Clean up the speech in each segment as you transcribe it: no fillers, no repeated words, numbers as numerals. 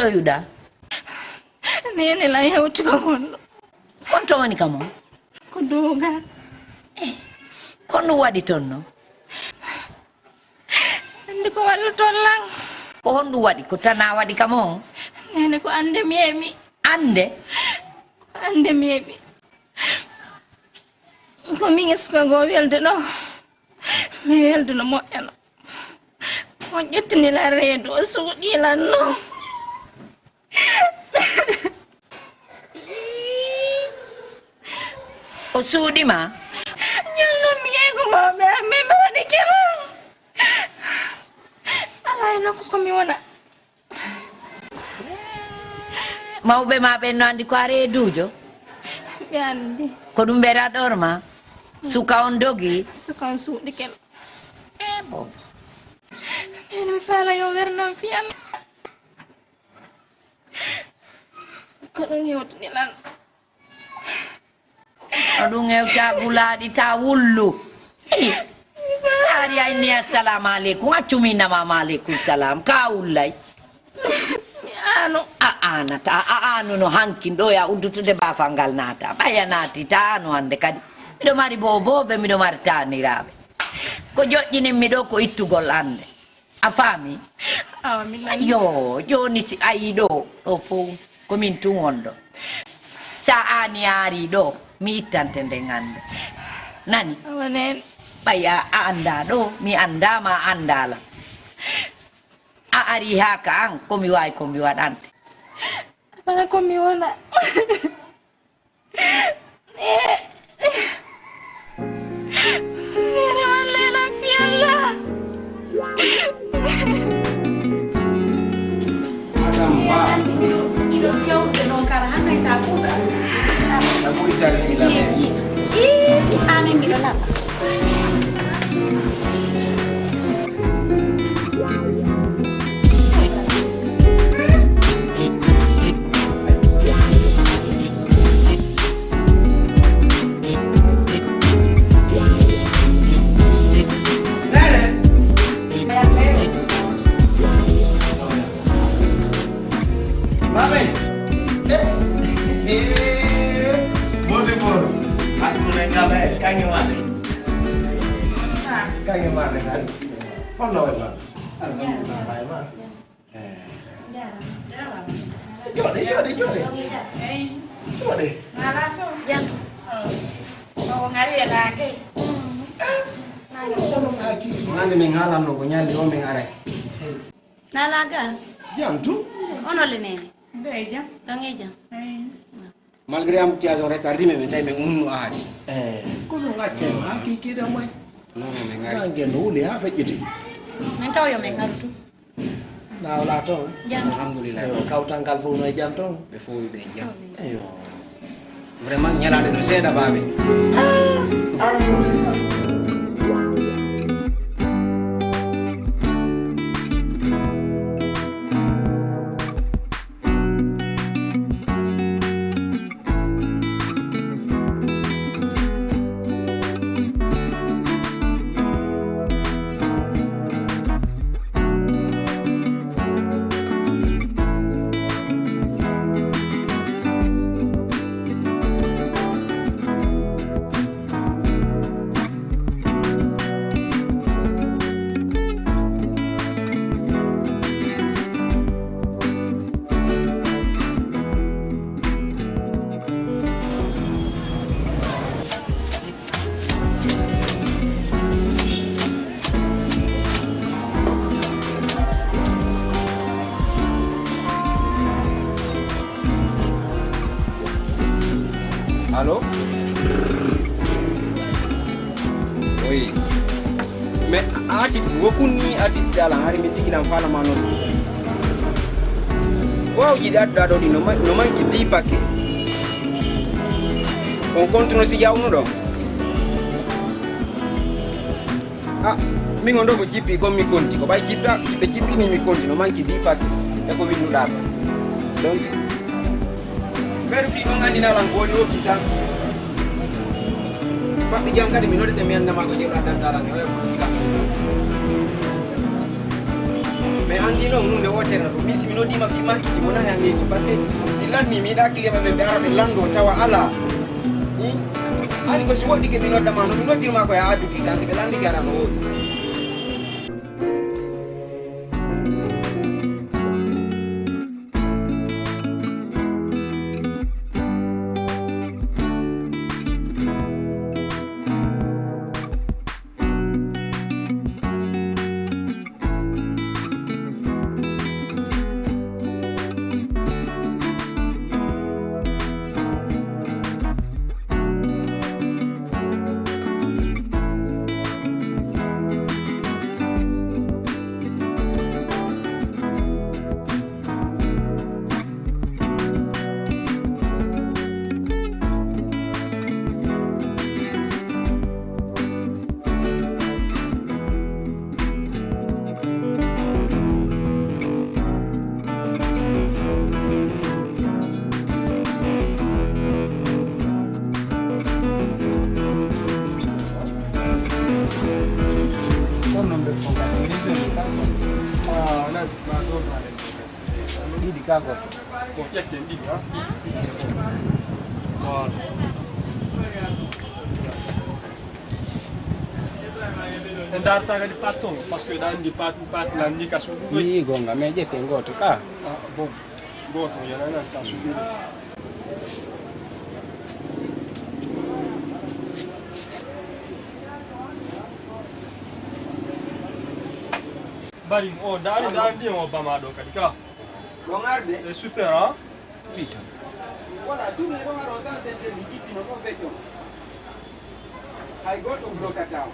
Yuda? Nene la ya utikamono. Konto wani kamo? Kuduga. Kono wadi tonno? Ndiko walu tolang. Ko hondu wadi ko tana wadi kamo? Nene ko ande miemi. Ande? Ande miemi. Ko mingi suka go welde no. Mi welde no mo eno. Ko jettini la redo suudi la no. O suudi ma? Nyalno mi ego ma me mani kero. Ala no ko mi wona. Mawɓe ma ɓen no andi ko are duujo? Mi andi. Ko ɗum ɓeɗa ɗorma? Suka on dogi? Suka on suudi kel. Bon. Nene mi fala yo wernam fiyan. Ko ɗum yewtini lan. Ɗum hewta gulaɗi ta wullu. Ari ayni assalamu aleykum accuminamama aleykum salam ka wullay. Ano a anata a anu no hankin ɗo ya uddutude bafal ngal naata ɓaya naati ta anu hande kadi miɗo mari boboɓe miɗo mari taniraɓe ko joƴƴininmi ɗo ko ittugol ande a faami awa mi nani. yo joni si ayi ɗo fo komin tun wonɗo sa ani ari ɗo mi ittante nden ande nani Awa nen. ɓaya a anda ɗo mi andama a andala a ari haka an komi wawi komi waɗante Ana ko mi wona. Nene walle la fialla. Ngani min halan no ko nyalli o min are. Nalaga. Jam tu. Ono le nene. Beja. Dange jam. Malgré embouteillage on retardi mais tay men unnu ahadi. Ko no ngacce ha ki kida moy. Non men ngari. Nange no wuli ha fejjiti. Men taw yo men ngarutu. Na wala ton. Jam. Alhamdulillah. Ayo kawtangal fu no jam ton. Be fo be jam. Ayo. Vraiment nyalade do seda babe. Allô? Oui. Mais atit wokuni atit dala hari min tigilam fala mano. Wow, jida do di no man ki di pakke. On continue si yaw no do. Ah, mi ngondo ko jipi ko mi konti ko bay jipi be jipi ni mi konti no man ki di pakke e ko windu da. Donc verifie on ngandi na lan godi o kisa. Fakki jam kadi mi nodde te mi anda ma ko jewla dan dalan e butika. mais andi non hunde wotere to misi mi nodima fi makiti wona hande ko parce que si lanmi mi da client be arabe lando tawa ala ani ko si wodi ke mi nodda ma no mi noddirma ko ya adu ki sanse be landi gara no wodi Ndar taga di patong parce que dan di pat la ni kasu du yi gonga me jete ngoto ka bon goto yana nan ça suffit bari o dari on bama do kadika gongarde c'est super hein putain voilà tout ne do ngaro sans cette équipe no fait yo hay goto bloka taw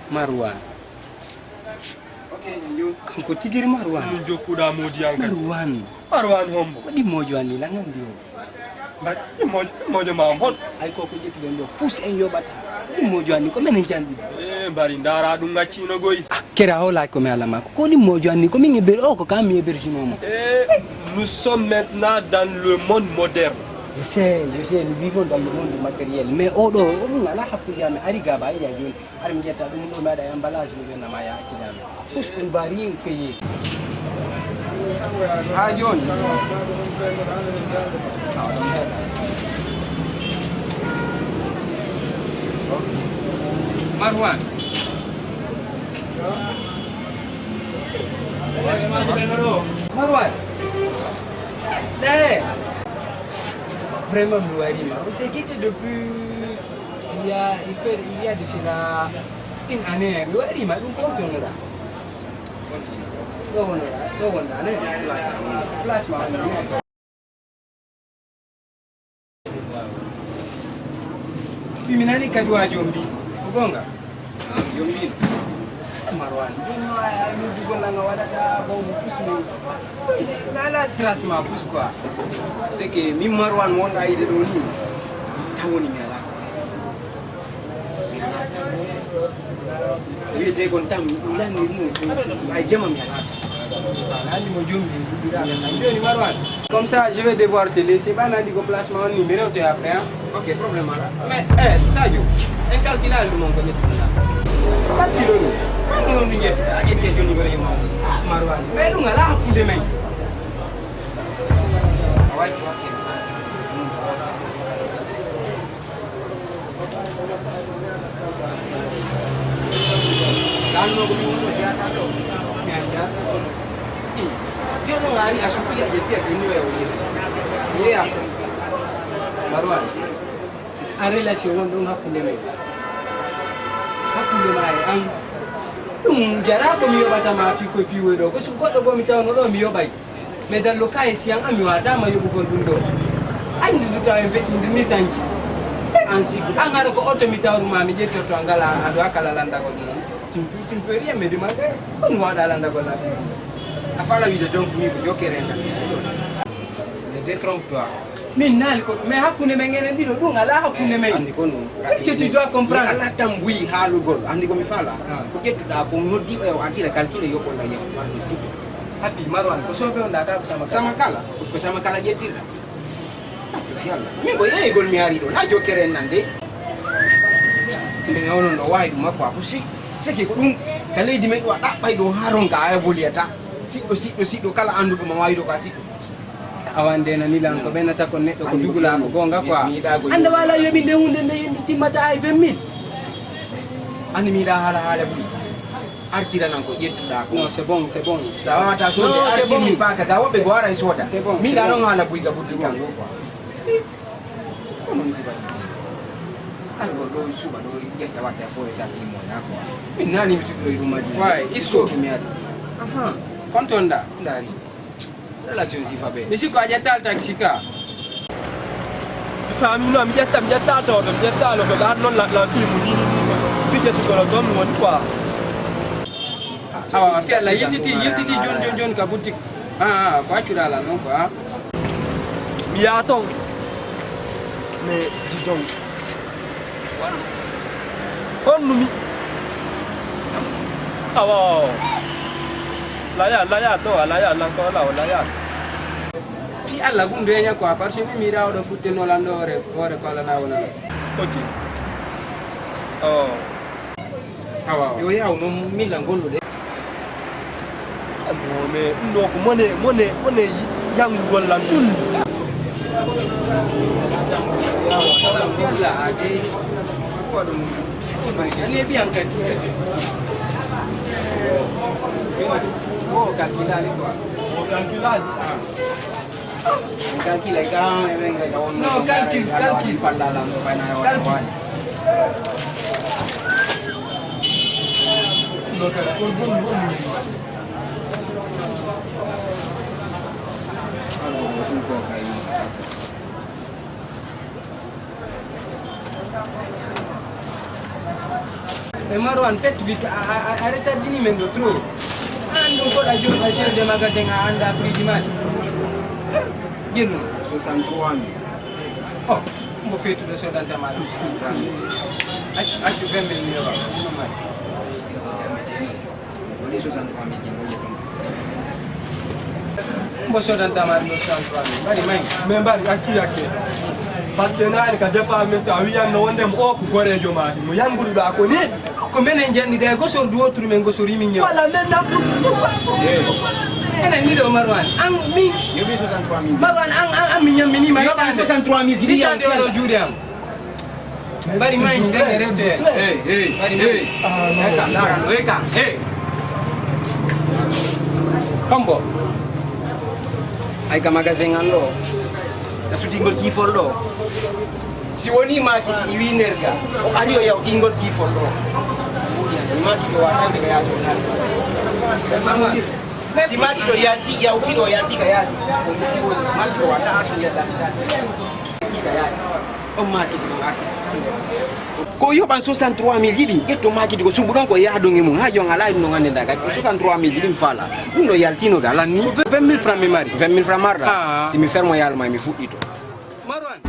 Marwan. Okay, nyo. Kanko tigiri Marwan. Mun jokkuda modi yanka. Marwan hombo. Wadi mojo ani la ngandi yo. Ba mojo ma hon. Ay ko ko jetti ben yo fus en yo bata. Mojo ani ko men jandi. Bari ndara dum ngacci no goyi. Kera hola ko me ala mako. Ko ni mojo ani ko mi ber o ko kam mi ber sinomo. Nous sommes maintenant dans le monde moderne. Je sais, nous vivons dans le monde matériel. Mais on a la hakuyame, ariga ba ya joni, arim jetta dum do mada emballage mi na maya akidame. Fus on va rien payer. Ah joni. Marwan. Marwan. Deh. Vraiment Mouarima. On s'est quitté depuis il y a de cela une année. Mouarima, nous comptons là. Place. Puis minani kadwa jombi. Ugonga. Jombi. Marwan. Nous dugo la ngawada bon fusmi. La trace ma fus quoi. C'est que mi Marwan wonda ide do ni tawoni mi ala. Il était content, il a mis comme ça, je vais devoir te laisser. Pas dans le placement numéro tu après. Ok, problème là. Mais ça yo, un calculateur de mon côté. 4 kilos. Quand on dit que tu es Johnny Goye Marwan. Mais nous on a là pour demain. Ouais, tu vois que kalau mau minum siapa tu? Mianda. Dia tu hari asupi aja dia gini ya. Iya. Marwan. A relation dong aku lemai. Aku lemai ang. Jara ko miyo bata mafi ko piwe do. Ko suko do go mitaw no do miyo bai. Mais dans le cas ici ang amiwa da mayo ko dundo. Ani du ta en fait ni tanji. Ansi angara ko auto mitaw ma mi jetto to angala ado akala landa ko dum. Tu ne peux rien me demander. On va dans la gueule. Afala vide donc oui, je kerenda. Ne détrompe-toi. Mais hakune mengene ndido dunga la hakune mengi. Est-ce que tu dois comprendre? Ala tambui halu gol. Andi ko mi fala. Ko jettu da ko nodi o atira calcule yoko la yeko par principe. Happy Marwan ko sobe on data ko sama kala jetira. Fiala. Mi ko yey gol mi hari do. Na jo kerenda nde. Mais on no wai duma ko akusi. sike ko ɗum ka leydi men ɗo a ɗaɓɓay ɗo ha ronka a voliyata siɗɗo kala anduɗo ma wawi ɗo ka siɗɗo awande nanilan ko ɓenata ko neɗɗo ko dugula ko gonga quoi ande wala yoɓi nde hunde nde timmata ay 20 000 andi mi yiɗa haala ɓuuri artiranan ko ƴettuɗa ko non c'est bon sa wawata sode artirmi paka ga woɓɓe go wara e sooda mi yiɗa ɗon haala ɓuyga ɓurti kan onon sibati algo ɗo suɓa ɗo ƴetta watte a fore sakimoya quoi min nani mi suɓiɗo ɗum madi isko mi atti kontonɗa ndani relation sifa ɓe mi sikko a ƴettal taxi ka Famille, non, mi jetta to la non la film ni fijati ko la dom woni quoi. Awa fi alla yititi jon ka boutique. Ko accura la non quoi. Mi ya ton. Mais dis donc. On mi. Awa. La ya to, la ya ko la. Fi alla gundu enya quoi parce que mi rawo do futte no lando ore ko la na wona. OK. Oh. Awa. Yo ya no mi la gondo de. Mais ndo ko mone yang golla tun. Fi alla ade ko do ne bi an kan. Oh, calculale qua. Calculale. Calcula ka venga ka wonno. No, calcul falla la mo bana wa. No calcul bon. Marwan, faites vite, arrêtez de venir de trop. On la chef de magasin à Anda prix du mal. 63 000. Oh, on fait tout de suite dans ta main. Ache 20 000 euros. On est 63 000. On va dans ta main 63 000. Bari mai. Mais bari akiyake. Parce que nani ka département a wiyan no wonde mo ko gorejo ma mo yanguru da ko ni ko menen jendi de go sor duo tur men go sor yimi nyaw wala men na bu enen ni do Marwan an mi yo bi 63 000 Marwan an mi nyam ni ma yo 63 000 di ya do juri am bari mai ni de rete bari eka kombo ay ka magasin an lo da su dingol ki follo si woni makiti i winerga o ari o yaw dingol ki follo maki do wata de yaso si maki do yanti yawti do yanti ka yasi maki do wata ato yalla ka yasi o makiti do ati ko yo ban 63 000 yidi getto makiti ko sumbu don ko yaado ngemu ha jonga lay no ngande daga 63 000 yidi fala dum do yaltino da lan ni 20 000 francs mi mari 20 000 francs marda si mi fermo yal mai mi fuddito Marwan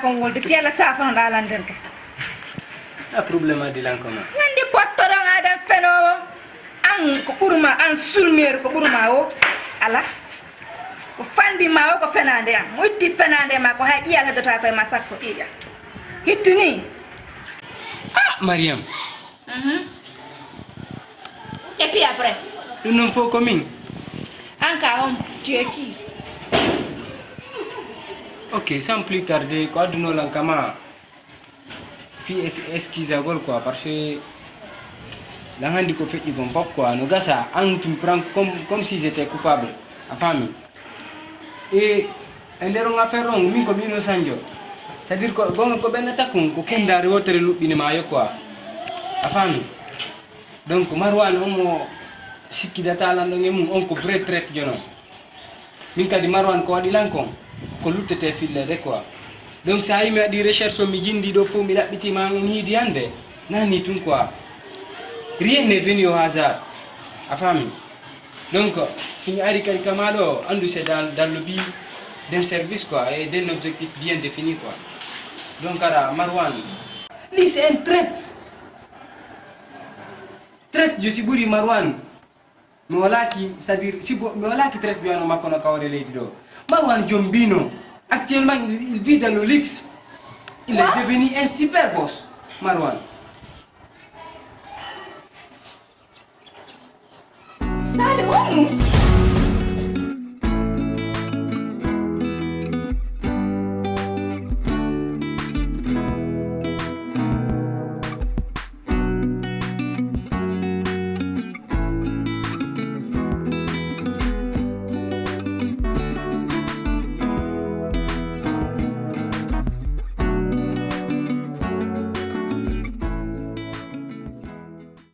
Kongol de fiala sa fa nda landerga a problema di lan kama nandi pottoro ngada feno an ko buruma an sulmer ko buruma o ala ko fandi ma o ko fenande am mutti fenande ma ko ha iyala data ko ma sakko iya hittini Mariam et puis après nous non faut coming anka on tu es qui ok sans plus tarder quoi de nos lankama fi esquiza gol quoi parce que la handi ko fetti gon pop quoi no gasa an tu prends comme si j'étais coupable a famille et endero ngafero min ko mino sanjo c'est à dire ko gonga ko benata ko kendare wotere lubbini mayo quoi a famille donc Marwan omo sikki data lan ngé mum on ko vrai traite jono min kadi Marwan ko wadi lankon ko luttete fille de quoi donc ça y me di recherche mi jindi do fo mi labbiti ma ngi di hande nani tun quoi rien n'est venu au hasard a famille donc si mi ari kadi kamado andu c'est dans le but d'un service quoi et d'un objectif bien défini quoi donc ara Marwan lui c'est un traite je suis bouri Marwan mi wala ki c'est à dire si mi wala ki traite jono makko no kawre leydi do Marwan Jombino, actuellement il vit dans le luxe. Il est devenu un super boss, Marwan. Salut.